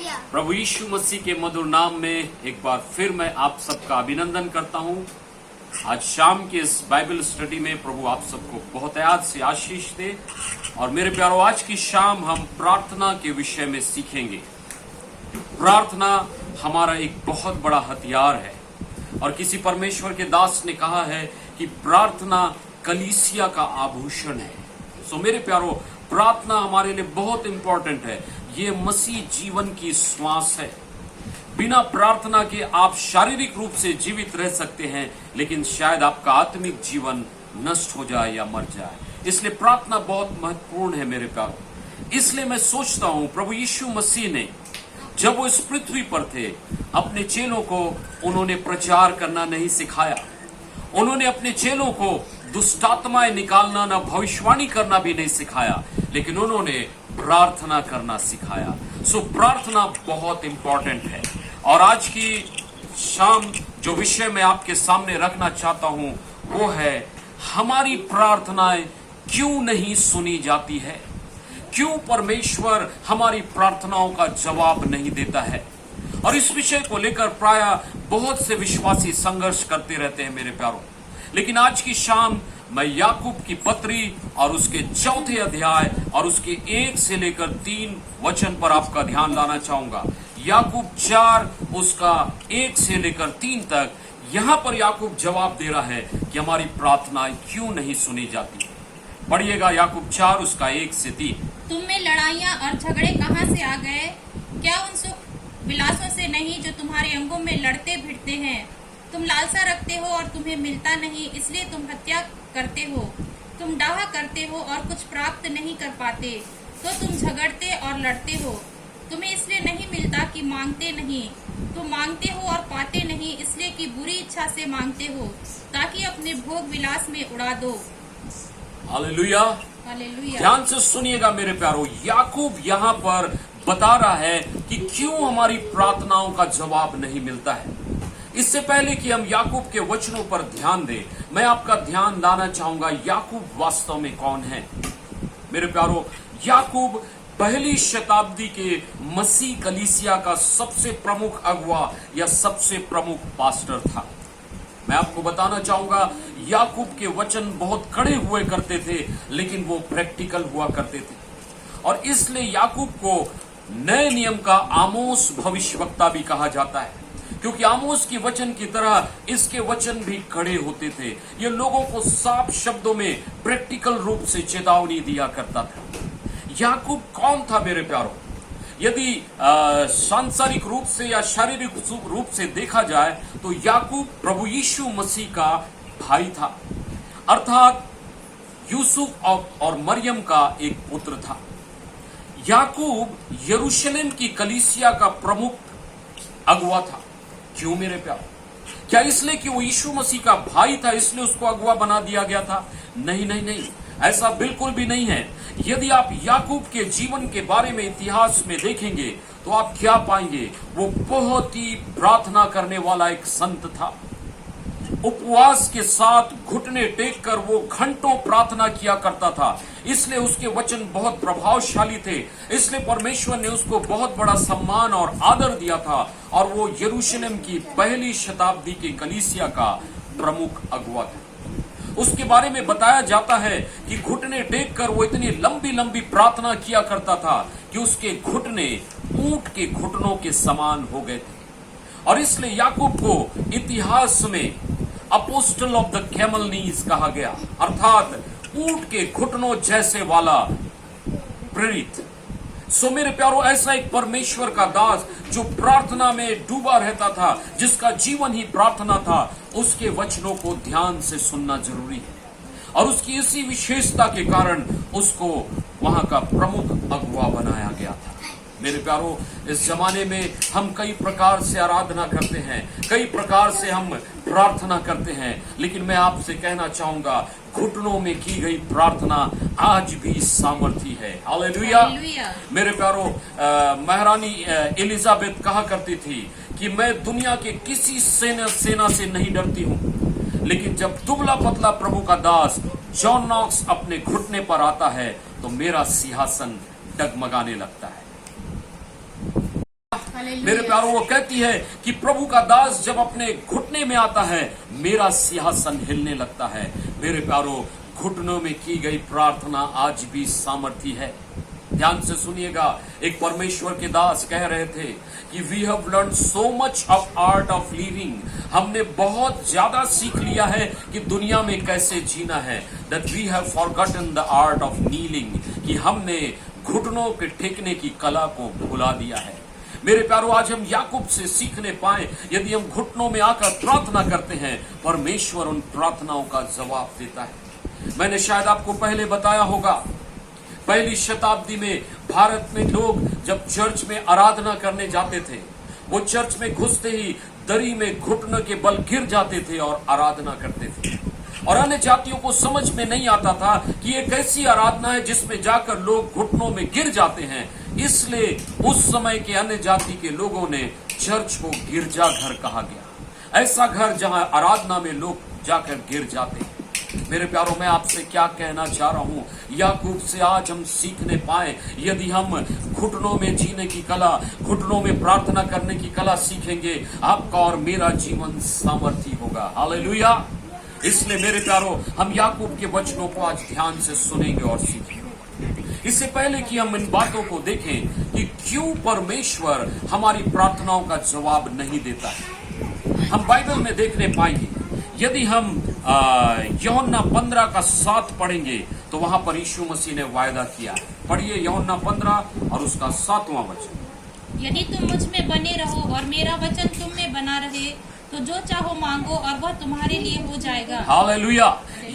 प्रभु यीशु मसीह के मधुर नाम में एक बार फिर मैं आप सबका अभिनंदन करता हूं। आज शाम के इस बाइबल स्टडी में प्रभु आप सबको बहुत याद से आशीष दे। और मेरे प्यारों, आज की शाम हम प्रार्थना के विषय में सीखेंगे। प्रार्थना हमारा एक बहुत बड़ा हथियार है और किसी परमेश्वर के दास ने कहा है कि प्रार्थना कलीसिया का आभूषण है। सो मेरे प्यारों, प्रार्थना हमारे लिए बहुत इंपॉर्टेंट है। ये मसीह जीवन की श्वास है। बिना प्रार्थना के आप शारीरिक रूप से जीवित रह सकते हैं, लेकिन शायद आपका आत्मिक जीवन नष्ट हो जाए या मर जाए। इसलिए प्रार्थना बहुत महत्वपूर्ण है मेरे प्यारों। इसलिए मैं सोचता हूं, प्रभु यीशु मसीह ने जब वो इस पृथ्वी पर थे, अपने चेलों को उन्होंने प्रचार करना नहीं सिखाया। उन्होंने अपने चेलों को दुष्टात्माएं निकालना ना भविष्यवाणी करना भी नहीं सिखाया, लेकिन उन्होंने प्रार्थना करना सिखाया। सो प्रार्थना बहुत इंपॉर्टेंट है। और आज की शाम जो विषय मैं आपके सामने रखना चाहता हूं वो है, हमारी प्रार्थनाएं क्यों नहीं सुनी जाती है। क्यों परमेश्वर हमारी प्रार्थनाओं का जवाब नहीं देता है। और इस विषय को लेकर प्राय बहुत से विश्वासी संघर्ष करते रहते हैं मेरे प्यारों। लेकिन आज की शाम मैं याकूब की पत्री और उसके 4थे अध्याय और उसके 1 से लेकर 3 वचन पर आपका ध्यान लाना चाहूंगा। याकूब 4 उसका 1 से लेकर 3 तक। यहां पर याकूब जवाब दे रहा है कि हमारी प्रार्थनाएं क्यों नहीं सुनी जाती। पढ़िएगा याकूब 4 उसका 1 से 3। तुम में लड़ाइयाँ और झगड़े कहाँ से आ गए? क्या उन सुख विलासों से नहीं जो तुम्हारे अंगों में लड़ते भिड़ते हैं? तुम लालसा रखते हो और तुम्हें मिलता नहीं, इसलिए तुम हत्या करते हो। तुम डाह करते हो और कुछ प्राप्त नहीं कर पाते, तो तुम झगड़ते और लड़ते हो। तुम्हें इसलिए नहीं मिलता कि मांगते नहीं। तुम मांगते हो और पाते नहीं, इसलिए कि बुरी इच्छा से मांगते हो, ताकि अपने भोग विलास में उड़ा दो। हालेलुया। हालेलुया। ध्यान से सुनिएगा मेरे प्यारों। याकूब यहाँ पर बता रहा है कि क्यों हमारी प्रार्थनाओं का जवाब नहीं मिलता है। इससे पहले कि हम याकूब के वचनों पर ध्यान दें, मैं आपका ध्यान लाना चाहूंगा याकूब वास्तव में कौन है। मेरे प्यारों, याकूब पहली शताब्दी के मसीह कलीसिया का सबसे प्रमुख अगुवा या सबसे प्रमुख पास्टर था। मैं आपको बताना चाहूंगा, याकूब के वचन बहुत कड़े हुए करते थे, लेकिन वो प्रैक्टिकल हुआ करते थे। और इसलिए याकूब को नए नियम का आमोस भविष्यवक्ता भी कहा जाता है, क्योंकि आमोस के वचन की तरह इसके वचन भी कड़े होते थे। ये लोगों को साफ शब्दों में प्रैक्टिकल रूप से चेतावनी दिया करता था। याकूब कौन था मेरे प्यारों? यदि सांसारिक रूप से या शारीरिक रूप से देखा जाए तो याकूब प्रभु यीशु मसीह का भाई था, अर्थात यूसुफ और मरियम का एक पुत्र था। याकूब यरूशलेम की कलीसिया का प्रमुख अगुवा था। क्यों मेरे प्यार? क्या इसलिए कि वो यीशु मसीह का भाई था इसलिए उसको अगुवा बना दिया गया था? नहीं नहीं नहीं, ऐसा बिल्कुल भी नहीं है। यदि आप याकूब के जीवन के बारे में इतिहास में देखेंगे तो आप क्या पाएंगे? वो बहुत ही प्रार्थना करने वाला एक संत था। उपवास के साथ घुटने टेक कर वो घंटों प्रार्थना किया करता था। इसलिए उसके वचन बहुत प्रभावशाली थे। इसलिए परमेश्वर ने उसको बहुत बड़ा सम्मान और आदर दिया था और वो यरूशलेम की पहली शताब्दी के कलीसिया का प्रमुख अगुवा था। उसके बारे में बताया जाता है कि घुटने टेक कर वो इतनी लंबी लंबी प्रार्थना किया करता था कि उसके घुटने ऊंट के घुटनों के समान हो गए थे। और इसलिए याकूब को इतिहास में अपोस्टल ऑफ द कैमल नीज कहा गया, अर्थात ऊंट के घुटनों जैसे वाला प्रेरित। सो मेरे प्यारों, ऐसा एक परमेश्वर का दास जो प्रार्थना में डूबा रहता था, जिसका जीवन ही प्रार्थना था, उसके वचनों को ध्यान से सुनना जरूरी है। और उसकी इसी विशेषता के कारण उसको वहां का प्रमुख अगुवा बनाया गया था। मेरे प्यारों, इस जमाने में हम कई प्रकार से आराधना करते हैं, कई प्रकार से हम प्रार्थना करते हैं, लेकिन मैं आपसे कहना चाहूंगा, घुटनों में की गई प्रार्थना आज भी सामर्थी है। हालेलुया। मेरे प्यारों, महारानी एलिजाबेथ कहा करती थी कि मैं दुनिया के किसी सेना से नहीं डरती हूं, लेकिन जब दुबला पतला प्रभु का दास जॉन नॉक्स अपने घुटने पर आता है तो मेरा सिंहासन डगमगाने लगता है। हालेलुया। मेरे प्यारों, वो कहती है कि प्रभु का दास जब अपने घुटने में आता है, मेरा सिंहासन हिलने लगता है। मेरे प्यारों, घुटनों में की गई प्रार्थना आज भी सामर्थी है। ध्यान से सुनिएगा, एक परमेश्वर के दास कह रहे थे कि we have learn so much of art of living, हमने बहुत ज्यादा सीख लिया है कि दुनिया में कैसे जीना है, that we have forgotten the art of kneeling, कि हमने घुटनों के टेकने की कला को भुला दिया है। मेरे प्यारों, आज हम याकूब से सीखने पाए, यदि हम घुटनों में आकर प्रार्थना करते हैं, परमेश्वर उन प्रार्थनाओं का जवाब देता है। मैंने शायद आपको पहले बताया होगा, पहली शताब्दी में भारत में लोग जब चर्च में आराधना करने जाते थे, वो चर्च में घुसते ही दरी में घुटने के बल गिर जाते थे और आराधना करते थे। और अन्य जातियों को समझ में नहीं आता था कि ये कैसी आराधना है जिसमें जाकर लोग घुटनों में गिर जाते हैं। इसलिए उस समय के अन्य जाति के लोगों ने चर्च को गिरजाघर कहा गया, ऐसा घर जहां आराधना में लोग जाकर गिर जाते हैं। मेरे प्यारों, मैं आपसे क्या कहना चाह रहा हूं, याकूब से आज हम सीखने पाए, यदि हम घुटनों में जीने की कला, घुटनों में प्रार्थना करने की कला सीखेंगे, आपका और मेरा जीवन सामर्थी होगा। हालेलुया। इसलिए मेरे प्यारों, हम याकूब के वचनों को आज ध्यान से सुनेंगे और सीखेंगे। इससे पहले कि हम इन बातों को देखें कि क्यों परमेश्वर हमारी प्रार्थनाओं का जवाब नहीं देता है, हम बाइबल में देखने पाएंगे। यदि हम यूहन्ना 15:7 पढ़ेंगे तो वहां पर यीशु मसीह ने वायदा किया है। पढ़िए यूहन्ना 15 और उसका 7वां वचन। यदि तुम मुझ में बने रहो और मेरा वचन तुम में बना रहे, तो जो चाहो मांगो और वह तुम्हारे लिए हो जाएगा। हालेलुया।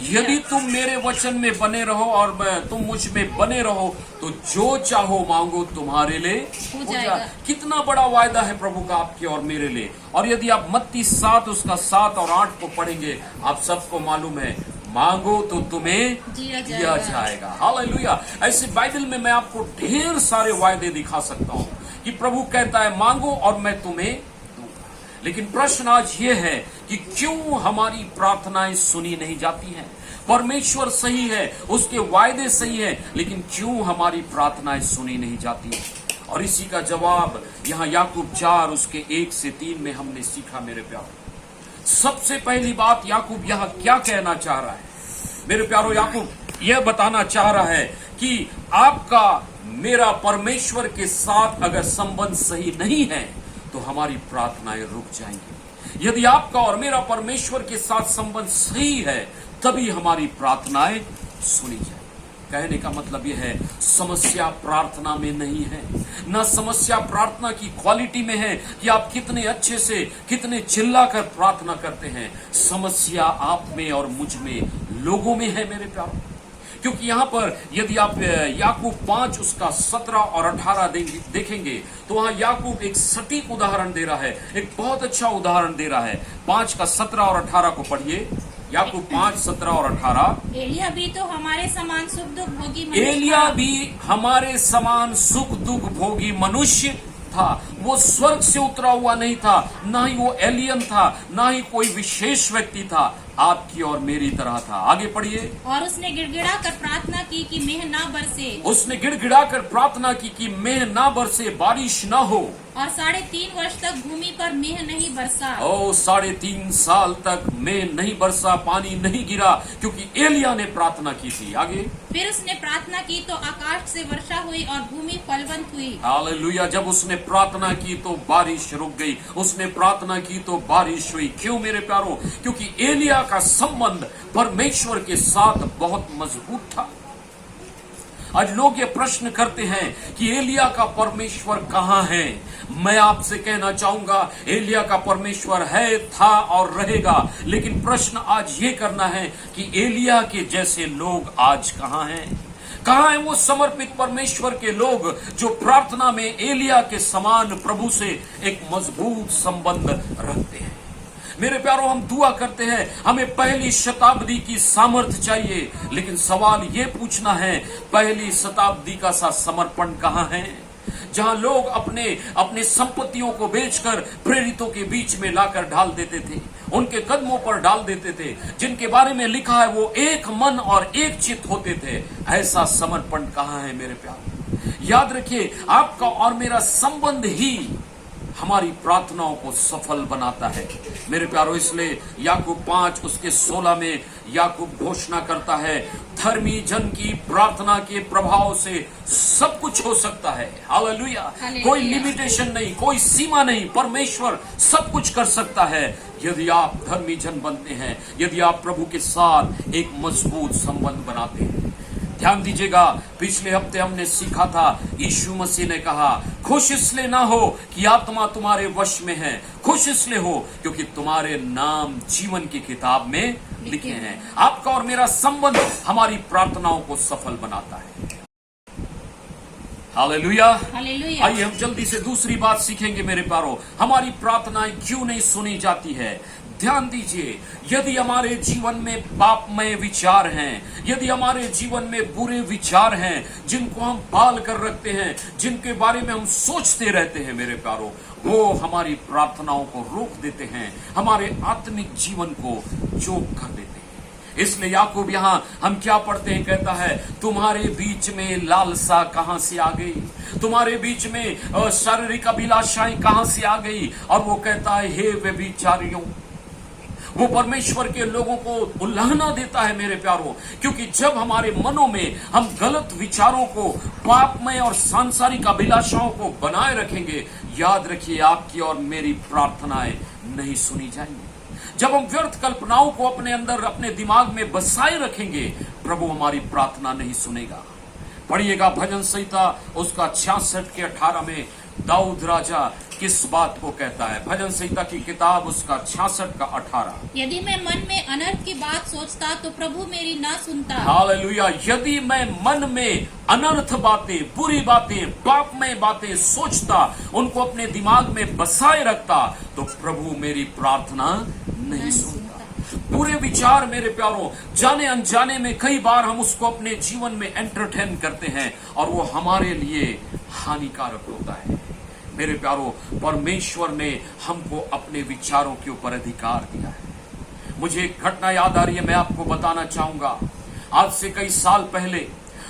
यदि तुम मेरे वचन में बने रहो और तुम मुझ में बने रहो, तो जो चाहो मांगो तुम्हारे लिए हो जाएगा। कितना बड़ा वायदा है प्रभु का आपके और मेरे लिए। और यदि आप मत्ती 7 उसका 7 और 8 को पढ़ेंगे, आप सबको मालूम है, मांगो तो तुम्हें दिया जाएगा। हालेलुया। ऐसे बाइबल में मैं आपको ढेर सारे वायदे दिखा सकता हूँ कि प्रभु कहता है मांगो और मैं तुम्हें दूंगा। लेकिन प्रश्न आज ये है कि क्यों हमारी प्रार्थनाएं सुनी नहीं जाती हैं। परमेश्वर सही है, उसके वायदे सही है, लेकिन क्यों हमारी प्रार्थनाएं सुनी नहीं जाती हैं। और इसी का जवाब यहाँ याकूब 4 उसके 1 से 3 में हमने सीखा। मेरे प्यारों, सबसे पहली बात याकूब यहाँ क्या कहना चाह रहा है। मेरे प्यारों, याकूब यह बताना चाह रहा है कि आपका मेरा परमेश्वर के साथ अगर संबंध सही नहीं है तो हमारी प्रार्थनाएं रुक जाएंगी। यदि आपका और मेरा परमेश्वर के साथ संबंध सही है, तभी हमारी प्रार्थनाएं सुनी जाएंगी। कहने का मतलब यह है, समस्या प्रार्थना में नहीं है, ना समस्या प्रार्थना की क्वालिटी में है कि आप कितने अच्छे से, कितने चिल्लाकर प्रार्थना करते हैं। समस्या आप में और मुझ में, लोगों में है मेरे प्यारों। क्योंकि यहाँ पर यदि आप याकूब 5 उसका 17 और 18 देखेंगे तो वहां याकूब एक सटीक उदाहरण दे रहा है, एक बहुत अच्छा उदाहरण दे रहा है। 5 का 17 और 18 को पढ़िए। याकूब 5, 17 और 18। एलिया भी तो हमारे समान सुख दुख भोगी मनुष्य एलिया था। भी हमारे समान सुख दुख भोगी मनुष्य था। वो स्वर्ग से उतरा हुआ नहीं था, ना ही वो एलियन था, ना ही कोई विशेष व्यक्ति था, आपकी और मेरी तरह था। आगे पढ़िए। और उसने गिड़गिड़ा कर प्रार्थना की कि मेह ना बरसे। उसने गिड़गिड़ा कर प्रार्थना की कि मेह ना बरसे, बारिश ना हो। और 3.5 वर्ष तक भूमि पर मेह नहीं बरसा। 3.5 साल तक मेह नहीं बरसा, पानी नहीं गिरा, क्योंकि एलिया ने प्रार्थना की थी। आगे। फिर उसने प्रार्थना की तो आकाश से वर्षा हुई और भूमि फलवंत हुई। हालेलुया। जब उसने प्रार्थना की तो बारिश रुक गई, उसने प्रार्थना की तो बारिश हुई। क्यों मेरे प्यारों? क्योंकि एलिया का संबंध परमेश्वर के साथ बहुत मजबूत था। आज लोग ये प्रश्न करते हैं कि एलिया का परमेश्वर कहाँ है। मैं आपसे कहना चाहूंगा, एलिया का परमेश्वर है, था और रहेगा। लेकिन प्रश्न आज ये करना है कि एलिया के जैसे लोग आज कहाँ हैं? कहाँ है वो समर्पित परमेश्वर के लोग जो प्रार्थना में एलिया के समान प्रभु से एक मजबूत संबंध रखते हैं? मेरे प्यारों, हम दुआ करते हैं, हमें पहली शताब्दी की सामर्थ चाहिए, लेकिन सवाल ये पूछना है, पहली शताब्दी का सा समर्पण कहाँ है, जहां लोग अपने संपत्तियों को बेचकर प्रेरितों के बीच में लाकर डाल देते थे, उनके कदमों पर डाल देते थे, जिनके बारे में लिखा है वो एक मन और एक चित्त होते थे। ऐसा समर्पण कहाँ है मेरे प्यारों? याद रखिए, आपका और मेरा संबंध ही हमारी प्रार्थनाओं को सफल बनाता है। मेरे प्यारो, इसलिए याकूब 5 उसके 16 में याकूब घोषणा करता है, धर्मी जन की प्रार्थना के प्रभाव से सब कुछ हो सकता है। हालेलुया। कोई लिमिटेशन नहीं, कोई सीमा नहीं, परमेश्वर सब कुछ कर सकता है यदि आप धर्मी जन बनते हैं, यदि आप प्रभु के साथ एक मजबूत संबंध बनाते हैं। ध्यान दीजिएगा, पिछले हफ्ते हमने सीखा था, यीशु मसीह ने कहा, खुश इसलिए ना हो कि आत्मा तुम्हारे वश में है, खुश इसलिए हो क्योंकि तुम्हारे नाम जीवन की किताब में लिखे हैं। आपका और मेरा संबंध हमारी प्रार्थनाओं को सफल बनाता है। हालेलुया। हालेलुया। आइए हम जल्दी से दूसरी बात सीखेंगे मेरे प्यारो, हमारी प्रार्थनाएं क्यों नहीं सुनी जाती है। ध्यान दीजिए, यदि हमारे जीवन में पापमय विचार हैं, यदि हमारे जीवन में बुरे विचार हैं जिनको हम पाल कर रखते हैं, जिनके बारे में हम सोचते रहते हैं मेरे प्यारो, वो हमारी प्रार्थनाओं को रोक देते हैं, हमारे आत्मिक जीवन को चोक कर देते हैं। इसलिए याकूब यहां हम क्या पढ़ते हैं, कहता है, तुम्हारे बीच में लालसा कहां से आ गई, तुम्हारे बीच में शारीरिक अभिलाषाएं कहां से आ गई। और वो कहता है, हे व्यभिचारियों, वो परमेश्वर के लोगों को उल्लंघना देता है मेरे प्यारो, क्योंकि जब हमारे मनों में हम गलत विचारों को, पापमय और सांसारिक अभिलाषाओं को बनाए रखेंगे, याद रखिए आपकी और मेरी प्रार्थनाएं नहीं सुनी जाएंगी। जब हम व्यर्थ कल्पनाओं को अपने अंदर, अपने दिमाग में बसाए रखेंगे, प्रभु हमारी प्रार्थना नहीं सुनेगा। पढ़िएगा भजन संहिता उसका 66 के 18 में दाऊद राजा किस बात को कहता है। भजन संहिता की किताब उसका 66 का 18, यदि मैं मन में अनर्थ की बात सोचता तो प्रभु मेरी ना सुनता। हालेलुया। यदि मैं मन में अनर्थ बातें, बुरी बातें, पापमय बातें सोचता, उनको अपने दिमाग में बसाए रखता, तो प्रभु मेरी प्रार्थना नहीं सुनता। बुरे विचार मेरे प्यारों, जाने अनजाने में कई बार हम उसको अपने जीवन में एंटरटेन करते हैं और वो हमारे लिए हानिकारक होता है। मेरे प्यारों, परमेश्वर ने हमको अपने विचारों के ऊपर अधिकार दिया है। मुझे एक घटना याद आ रही है, मैं आपको बताना चाहूंगा। आज से कई साल पहले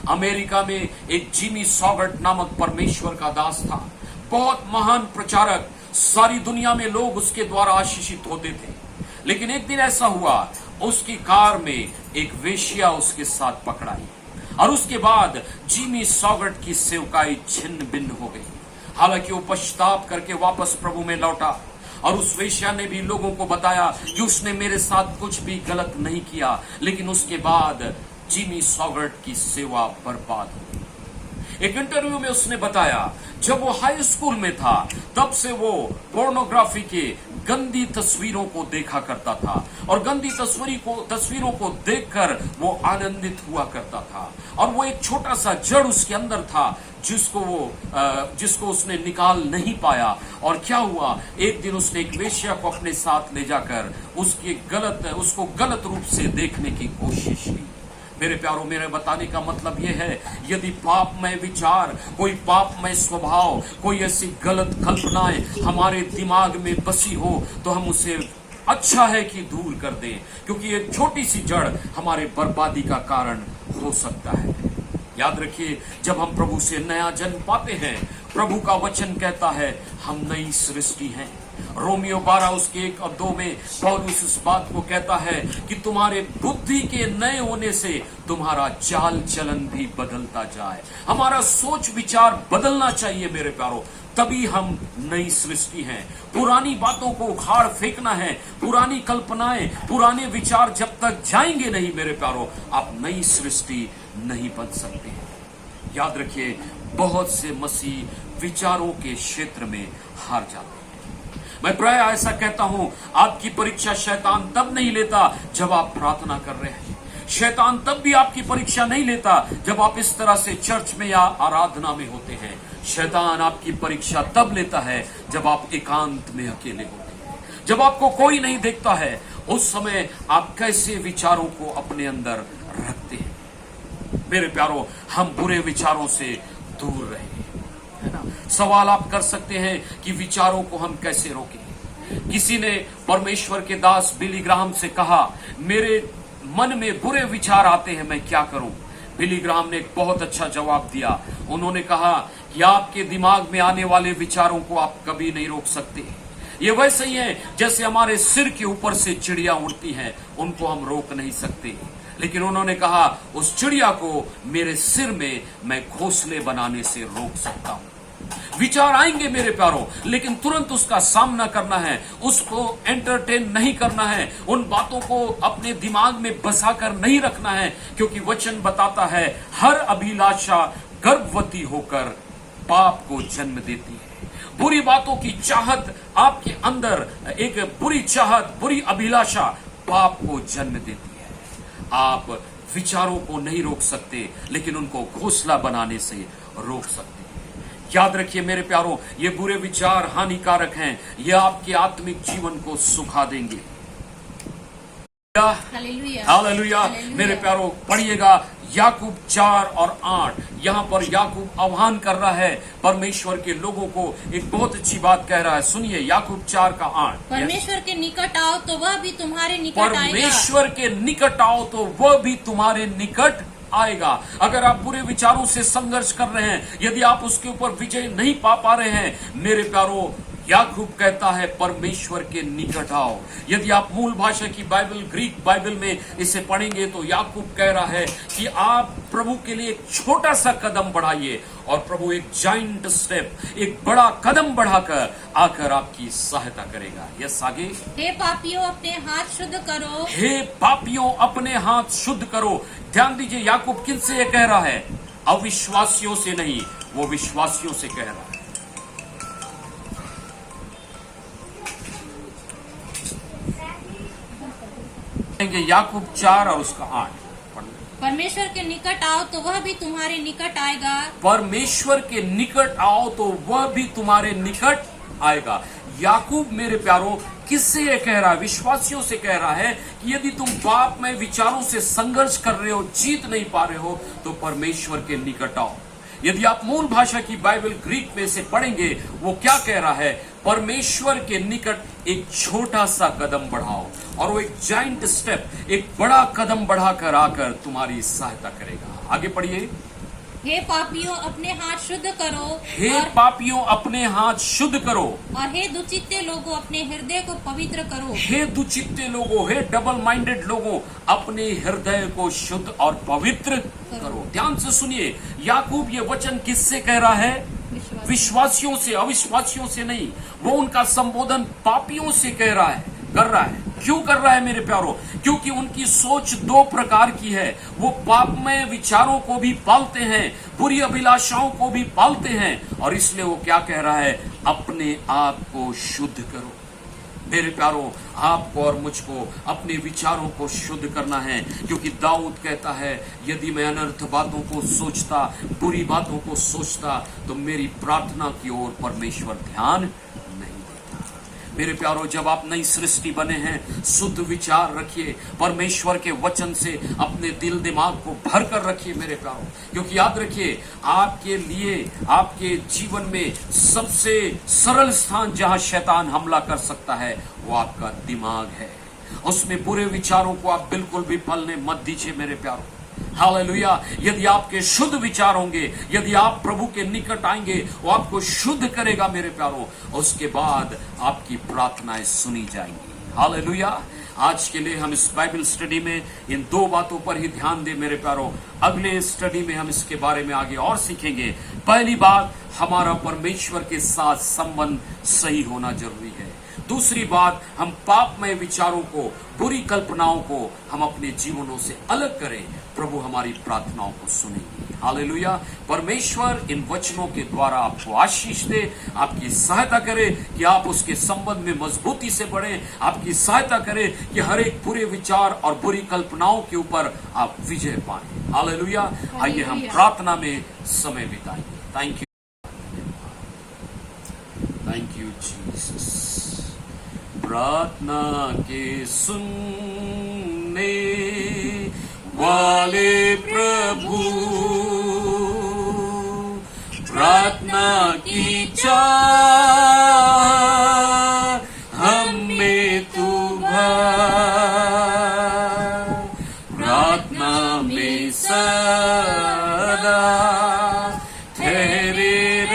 अमेरिका में एक जिमी सॉगर्ट नामक परमेश्वर का दास था, बहुत महान प्रचारक, सारी दुनिया में लोग उसके द्वारा आशीषित होते थे। लेकिन एक दिन ऐसा हुआ, उसकी कार में एक वेश्या उसके साथ पकड़ाई और उसके बाद जिमी सॉगर्ट की सेवकाई छिन्न भिन्न हो गई। हालांकि वो पश्चाताप करके वापस प्रभु में लौटा और उस वेश्या ने भी लोगों को बताया कि उसने मेरे साथ कुछ भी गलत नहीं किया, लेकिन उसके बाद जिमी सॉगर्ट की सेवा बर्बाद हो गई। एक इंटरव्यू में उसने बताया, जब वो हाई स्कूल में था तब से वो पोर्नोग्राफी के गंदी तस्वीरों को देखा करता था और गंदी तस्वीरों को देखकर वो आनंदित हुआ करता था। और वो एक छोटा सा जड़ उसके अंदर था जिसको उसने निकाल नहीं पाया। और क्या हुआ, एक दिन उसने एक वेश्या को अपने साथ ले जाकर उसको गलत रूप से देखने की कोशिश की। मेरे प्यारों, मेरे बताने का मतलब यह है, यदि पापमय विचार, कोई पापमय स्वभाव, कोई ऐसी गलत कल्पनाएं हमारे दिमाग में बसी हो, तो हम उसे अच्छा है कि दूर कर दें, क्योंकि एक छोटी सी जड़ हमारे बर्बादी का कारण हो सकता है। याद रखिए, जब हम प्रभु से नया जन्म पाते हैं, प्रभु का वचन कहता है हम नई सृष्टि हैं। रोमियो 12 उसके 1 और 2 में पौलुस इस बात को कहता है कि तुम्हारे बुद्धि के नए होने से तुम्हारा चाल चलन भी बदलता जाए। हमारा सोच विचार बदलना चाहिए मेरे प्यारों, तभी हम नई सृष्टि हैं। पुरानी बातों को उखाड़ फेंकना है, पुरानी कल्पनाएं, पुराने विचार जब तक जाएंगे नहीं मेरे प्यारों, आप नई सृष्टि नहीं बन सकते हैं। याद रखिए, बहुत से मसीह विचारों के क्षेत्र में हार जाते हैं। मैं प्राय ऐसा कहता हूं, आपकी परीक्षा शैतान तब नहीं लेता जब आप प्रार्थना कर रहे हैं। शैतान तब भी आपकी परीक्षा नहीं लेता जब आप इस तरह से चर्च में या आराधना में होते हैं। शैतान आपकी परीक्षा तब लेता है जब आप एकांत में अकेले होते हैं, जब आपको कोई नहीं देखता है। उस समय आप कैसे विचारों को अपने अंदर रखते हैं। मेरे प्यारों, हम बुरे विचारों से दूर रहें, है ना। सवाल आप कर सकते हैं कि विचारों को हम कैसे रोकें। किसी ने परमेश्वर के दास बिली ग्राहम से कहा, मेरे मन में बुरे विचार आते हैं, मैं क्या करूं। बिली ग्राहम ने एक बहुत अच्छा जवाब दिया। उन्होंने कहा या आपके दिमाग में आने वाले विचारों को आप कभी नहीं रोक सकते। ये वैसे ही है जैसे हमारे सिर के ऊपर से चिड़िया उड़ती हैं, उनको हम रोक नहीं सकते। लेकिन उन्होंने कहा उस चिड़िया को मेरे सिर में मैं घोंसले बनाने से रोक सकता हूं। विचार आएंगे मेरे प्यारों, लेकिन तुरंत उसका सामना करना है, उसको एंटरटेन नहीं करना है, उन बातों को अपने दिमाग में बसाकर नहीं रखना है, क्योंकि वचन बताता है हर अभिलाषा गर्भवती होकर पाप को जन्म देती है। बुरी बातों की चाहत आपके अंदर, एक बुरी चाहत, बुरी अभिलाषा पाप को जन्म देती है। आप विचारों को नहीं रोक सकते, लेकिन उनको घोंसला बनाने से रोक सकते हैं। याद रखिए मेरे प्यारों, ये बुरे विचार हानिकारक हैं, ये आपके आत्मिक जीवन को सुखा देंगे। हालेलुया। मेरे प्यारों, पढ़िएगा याकूब 4 और 8। यहाँ पर याकूब आह्वान कर रहा है परमेश्वर के लोगों को, एक बहुत अच्छी बात कह रहा है। सुनिए याकूब 4 का 8। परमेश्वर के निकट आओ तो वह भी तुम्हारे निकट आएगा। परमेश्वर के निकट आओ तो वह भी तुम्हारे निकट आएगा। अगर आप बुरे विचारों से संघर्ष कर रहे हैं, यदि आप उसके ऊपर विजय नहीं पा रहे हैं, मेरे प्यारों, याकूब कहता है परमेश्वर के निकट आओ। यदि आप मूल भाषा की बाइबल, ग्रीक बाइबल में इसे पढ़ेंगे तो याकूब कह रहा है कि आप प्रभु के लिए एक छोटा सा कदम बढ़ाइए और प्रभु एक जाइंट स्टेप, एक बड़ा कदम बढ़ाकर आकर आपकी सहायता करेगा। यस, आगे। हे पापियों अपने हाथ शुद्ध करो। हे पापियों अपने हाथ शुद्ध करो। ध्यान दीजिए याकूब किनसे ये कह रहा है? अविश्वासियों से नहीं, वो विश्वासियों से कह रहा है। याकूब 4 और उसका 8। परमेश्वर के निकट आओ तो वह भी तुम्हारे निकट आएगा। परमेश्वर के निकट आओ तो वह भी तुम्हारे निकट आएगा। याकूब मेरे प्यारों किससे ये कह रहा है? विश्वासियों से कह रहा है कि यदि तुम पाप में विचारों से संघर्ष कर रहे हो, जीत नहीं पा रहे हो, तो परमेश्वर के निकट आओ। यदि आप मूल भाषा की बाइबल ग्रीक में से पढ़ेंगे, वो क्या कह रहा है? परमेश्वर के निकट एक छोटा सा कदम बढ़ाओ और वो एक जाइंट स्टेप, एक बड़ा कदम बढ़ाकर आकर तुम्हारी सहायता करेगा। आगे पढ़िए। हे पापियों अपने हाथ शुद्ध करो। हे पापियों अपने हाथ शुद्ध करो। और हे दुचित्ते लोगों अपने हृदय को पवित्र करो। हे दुचित्ते लोगों, हे डबल माइंडेड लोगों, अपने हृदय को शुद्ध और पवित्र करो। ध्यान से सुनिए, याकूब ये वचन किससे कह रहा है? विश्वासियों से, अविश्वासियों से नहीं। वो उनका संबोधन पापियों से कर रहा है। क्यों कर रहा है मेरे प्यारों? क्योंकि उनकी सोच दो प्रकार की है। वो पापमय विचारों को भी पालते हैं, बुरी अभिलाषाओं को भी पालते हैं, और इसलिए वो क्या कह रहा है? अपने आप को शुद्ध करो। मेरे प्यारों, आपको और मुझको अपने विचारों को शुद्ध करना है, क्योंकि दाऊद कहता है यदि मैं अनर्थ बातों को सोचता, बुरी बातों को सोचता, तो मेरी प्रार्थना की ओर परमेश्वर ध्यान नहीं देता। मेरे प्यारों, जब आप नई सृष्टि बने हैं, शुद्ध विचार रखिए, परमेश्वर के वचन से अपने दिल दिमाग को भर कर रखिए मेरे प्यारों, क्योंकि याद रखिए आपके लिए, आपके जीवन में सबसे सरल स्थान जहां शैतान हमला कर सकता है वो आपका दिमाग है। उसमें बुरे विचारों को आप बिल्कुल भी फलने मत दीजिए मेरे प्यारों। हालेलुया। यदि आपके शुद्ध विचार होंगे, यदि आप प्रभु के निकट आएंगे, वो आपको शुद्ध करेगा मेरे प्यारों। उसके बाद आपकी प्रार्थनाएं सुनी जाएंगी। हालेलुया। आज के लिए हम इस बाइबल स्टडी में इन दो बातों पर ही ध्यान दें मेरे प्यारों। अगले स्टडी में हम इसके बारे में आगे और सीखेंगे। पहली बात, हमारा परमेश्वर के साथ संबंध सही होना जरूरी है। दूसरी बात, हम पापमय विचारों को, बुरी कल्पनाओं को हम अपने जीवनों से अलग करें। प्रभु हमारी प्रार्थनाओं को सुनेंगे। हालेलुया। परमेश्वर इन वचनों के द्वारा आपको आशीष दे, आपकी सहायता करे कि आप उसके संबंध में मजबूती से बढ़े, आपकी सहायता करे कि हर एक बुरे विचार और बुरी कल्पनाओं के ऊपर आप विजय पाएं। हालेलुया। आइए हम प्रार्थना में समय बिताएंगे। Thank you Jesus. प्रार्थना के सुनने वाले प्रभु, प्रार्थना की चाह हम में तू भर, प्रार्थना में सदा ठहरे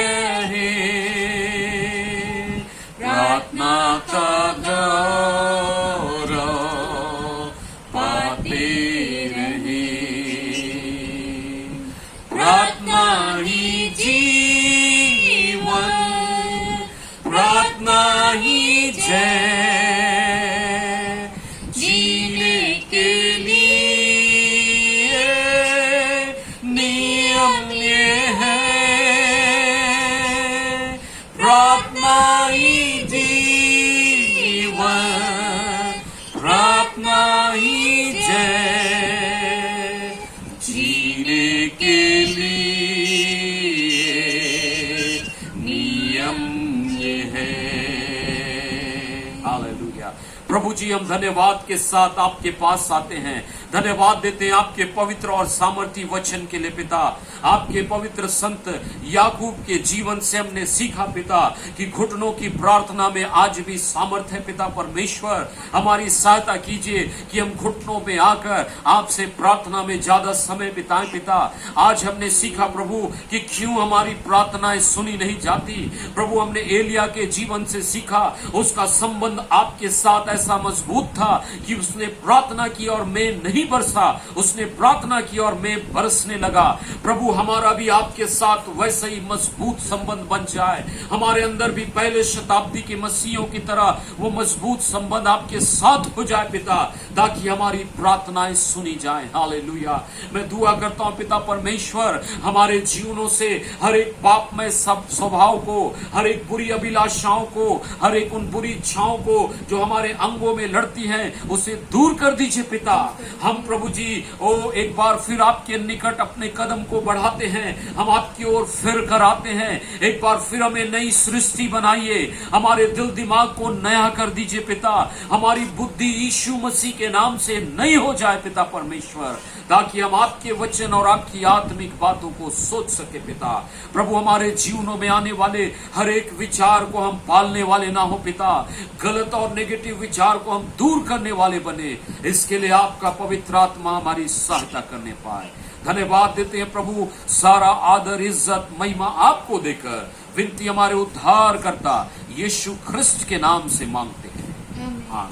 प्रार्थना ही जीवन, प्रार्थना ही जय, जीने के लिए नियम ये है। हालेलुया। प्रभु जी, हम धन्यवाद के साथ आपके पास आते हैं, धन्यवाद देते हैं आपके पवित्र और सामर्थी वचन के लिए पिता। आपके पवित्र संत याकूब के जीवन से हमने सीखा पिता कि घुटनों की प्रार्थना में आज भी सामर्थ है पिता परमेश्वर। हमारी सहायता कीजिए कि हम घुटनों में आकर आपसे प्रार्थना में ज्यादा समय बिताएं पिता। आज हमने सीखा प्रभु कि क्यों हमारी प्रार्थनाएं सुनी नहीं जाती। प्रभु, हमने एलिया के जीवन से सीखा, उसका संबंध आपके साथ ऐसा मजबूत था कि उसने प्रार्थना की और मेघ नहीं बरसा, उसने प्रार्थना की और मेघ बरसने लगा। प्रभु, हमारा भी आपके साथ वैसे ही मजबूत संबंध बन जाए। हमारे अंदर भी पहले शताब्दी के मसीहों की तरह वो मजबूत संबंध आपके साथ हो जाए पिता, ताकि हमारी प्रार्थनाएं सुनी जाएं। हालेलुया। मैं दुआ करता हूं पिता परमेश्वर, हमारे जीवनों से हर एक पापमय सब स्वभाव को, हर एक बुरी अभिलाषाओं को, हर एक उन बुरी इच्छाओं को जो हमारे अंगों में लड़ती हैं, उसे दूर कर दीजिए पिता। हम प्रभु जी एक बार फिर आपके निकट अपने कदम को बढ़ाते हैं, हम आपकी ओर फिर कर आते हैं। एक बार फिर हमें नई सृष्टि बनाइए, हमारे दिल दिमाग को नया कर दीजिए पिता। हमारी बुद्धि यीशु मसीह के नाम से नई हो जाए पिता परमेश्वर, ताकि हम आपके वचन और आपकी आत्मिक बातों को सोच सके पिता। प्रभु, हमारे जीवनों में आने वाले हर एक विचार को हम पालने वाले ना हो पिता, गलत और नेगेटिव विचार को हम दूर करने वाले बने। इसके लिए आपका पवित्र आत्मा हमारी सहायता करने पाए। धन्यवाद देते हैं प्रभु, सारा आदर इज्जत महिमा आपको देकर विनती हमारे उद्धार करता यीशु ख्रिस्त के नाम से मांगते हैं। हाँ।